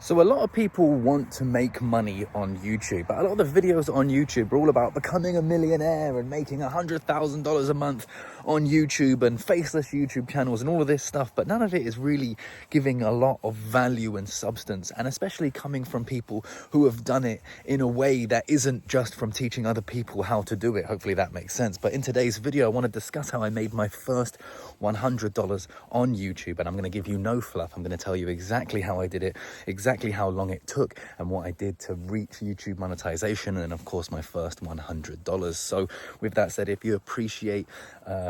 So a lot of people want to make money on YouTube, but a lot of the videos on YouTube are all about becoming a millionaire and making $100,000 a month on YouTube and faceless YouTube channels and all of this stuff. But none of it is really giving a lot of value and substance, and especially coming from people who have done it in a way that isn't just from teaching other people how to do it. Hopefully that makes sense. But in today's video, I want to discuss how I made my first $100 on YouTube, and I'm going to give you no fluff. I'm going to tell you exactly how I did it, exactly how long it took, and what I did to reach YouTube monetization, and of course my first $100. So with that said, if you appreciate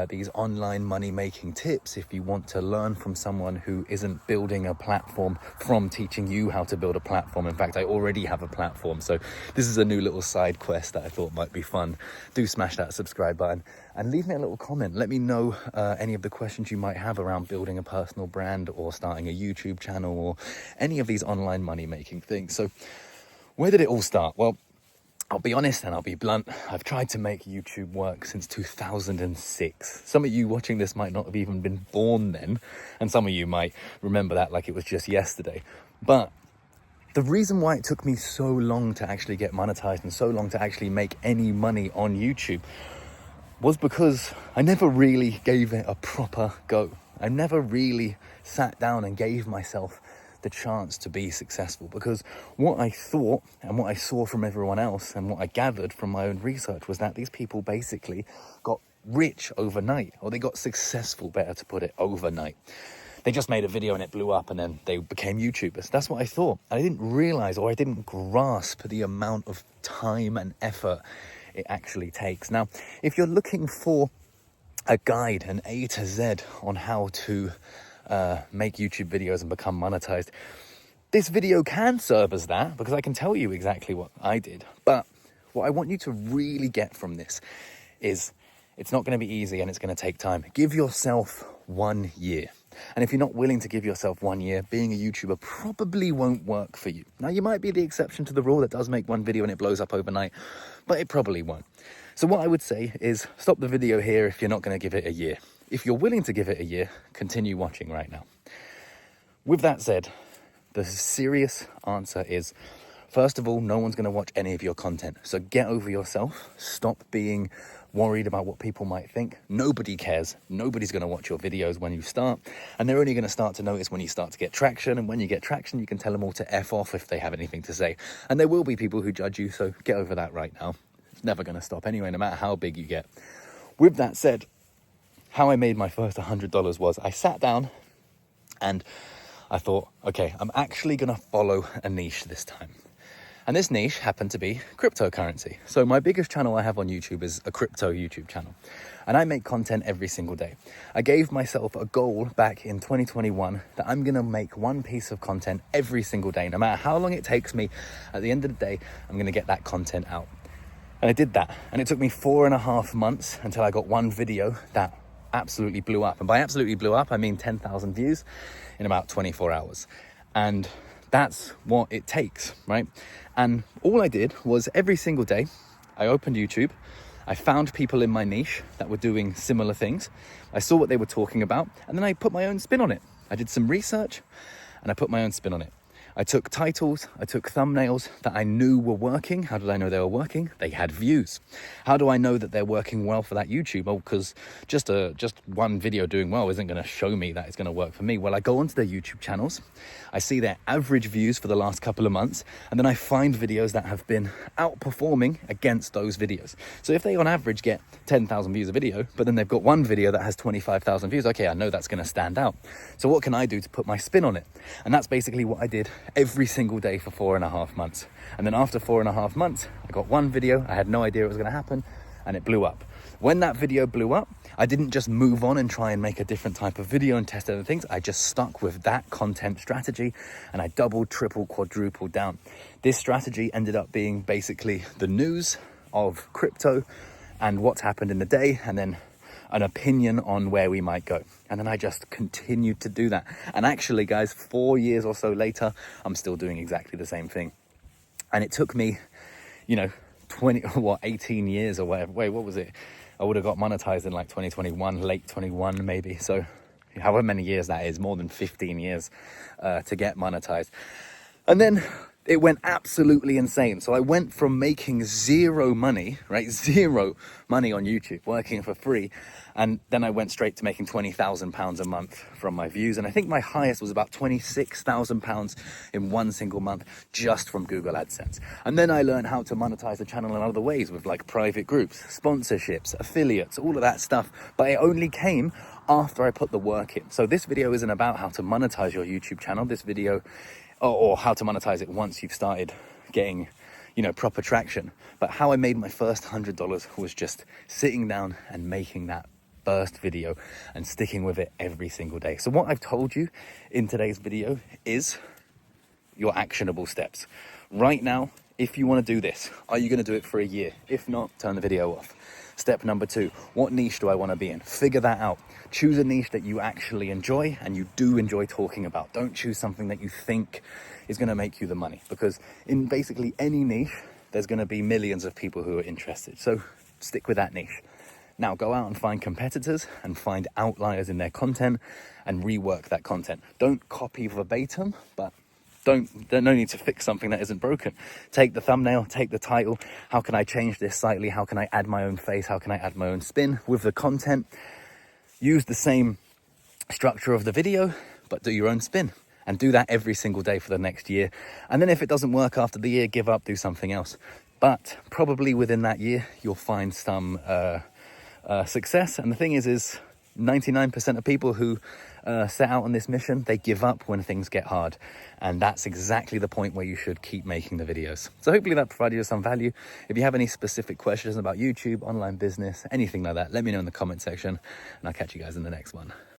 these online money making tips, if you want to learn from someone who isn't building a platform from teaching you how to build a platform, in fact I already have a platform, so this is a new little side quest that I thought might be fun, do smash that subscribe button and leave me a little comment. Let me know any of the questions you might have around building a personal brand or starting a YouTube channel or any of these online money making things. So where did it all start? Well, I'll be honest and I'll be blunt. I've tried to make YouTube work since 2006. Some of you watching this might not have even been born then, and some of you might remember that like it was just yesterday. But the reason why it took me so long to actually get monetized and so long to actually make any money on YouTube was because I never really gave it a proper go. I never really sat down and gave myself the chance to be successful, because what I thought and what I saw from everyone else and what I gathered from my own research was that these people basically got rich overnight, or they got successful, better to put it, overnight. They just made a video and it blew up and then they became YouTubers. That's what I thought. I didn't realize, or I didn't grasp, the amount of time and effort it actually takes. Now, if you're looking for a guide, an A to Z on how to make YouTube videos and become monetized, this video can serve as that, because I can tell you exactly what I did. But what I want you to really get from this is it's not going to be easy and it's going to take time. Give yourself 1 year. And if you're not willing to give yourself 1 year, being a YouTuber probably won't work for you. Now, you might be the exception to the rule that does make one video and it blows up overnight, but it probably won't. So what I would say is stop the video here if you're not going to give it a year. If you're willing to give it a year, continue watching right now. With that said, the serious answer is, first of all, no one's going to watch any of your content. So get over yourself. Stop being worried about what people might think. Nobody cares. Nobody's going to watch your videos when you start. And they're only going to start to notice when you start to get traction. And when you get traction, you can tell them all to F off if they have anything to say. And there will be people who judge you. So get over that right now. It's never going to stop anyway, no matter how big you get. With that said, how I made my first $100 was I sat down and I thought, okay, I'm actually going to follow a niche this time. And this niche happened to be cryptocurrency. So my biggest channel I have on YouTube is a crypto YouTube channel. And I make content every single day. I gave myself a goal back in 2021 that I'm going to make one piece of content every single day. No matter how long it takes me, at the end of the day, I'm going to get that content out. And I did that. And it took me 4.5 months until I got one video that absolutely blew up. And by absolutely blew up, I mean 10,000 views in about 24 hours. And that's what it takes, right? And all I did was every single day, I opened YouTube, I found people in my niche that were doing similar things. I saw what they were talking about, and then I put my own spin on it. I did some research and I put my own spin on it. I took titles, I took thumbnails that I knew were working. How did I know they were working? They had views. How do I know that they're working well for that YouTube? Oh, because just one video doing well isn't going to show me that it's going to work for me. Well, I go onto their YouTube channels, I see their average views for the last couple of months, and then I find videos that have been outperforming against those videos. So if they on average get 10,000 views a video, but then they've got one video that has 25,000 views, okay, I know that's going to stand out. So what can I do to put my spin on it? And that's basically what I did every single day for 4.5 months. And then after 4.5 months, I got one video. I had no idea it was going to happen, and it blew up. When that video blew up, I didn't just move on and try and make a different type of video and test other things. I just stuck with that content strategy, and I doubled, tripled, quadrupled down. This strategy ended up being basically the news of crypto and what's happened in the day, and then an opinion on where we might go. And then I just continued to do that. And actually, guys, 4 years or so later, I'm still doing exactly the same thing. And it took me, 18 years or whatever. Wait, what was it? I would have got monetized in like 2021, late 21 maybe. So however many years that is, more than 15 years to get monetized. And then it went absolutely insane. So I went from making zero money, right? Zero money on YouTube, working for free. And then I went straight to making £20,000 a month from my views. And I think my highest was about £26,000 in one single month just from Google AdSense. And then I learned how to monetize the channel in other ways with like private groups, sponsorships, affiliates, all of that stuff. But it only came after I put the work in. So this video isn't about how to monetize your YouTube channel. This video or how to monetize it once you've started getting, proper traction. But how I made my first $100 was just sitting down and making that first video and sticking with it every single day. So what I've told you in today's video is your actionable steps. Right now, if you want to do this, are you going to do it for a year? If not, turn the video off. Step number 2, what niche do I want to be in? Figure that out. Choose a niche that you actually enjoy and you do enjoy talking about. Don't choose something that you think is going to make you the money, because in basically any niche, there's going to be millions of people who are interested. So stick with that niche. Now go out and find competitors and find outliers in their content and rework that content. Don't copy verbatim, but there's no need to fix something that isn't broken. Take the thumbnail, take the title. How can I change this slightly? How can I add my own face? How can I add my own spin with the content? Use the same structure of the video, but do your own spin. And do that every single day for the next year. And then if it doesn't work after the year, give up, do something else. But probably within that year, you'll find some success. And the thing is 99% of people who set out on this mission, they give up when things get hard. And that's exactly the point where you should keep making the videos. So hopefully that provided you some value. If you have any specific questions about YouTube, online business, anything like that, let me know in the comment section, and I'll catch you guys in the next one.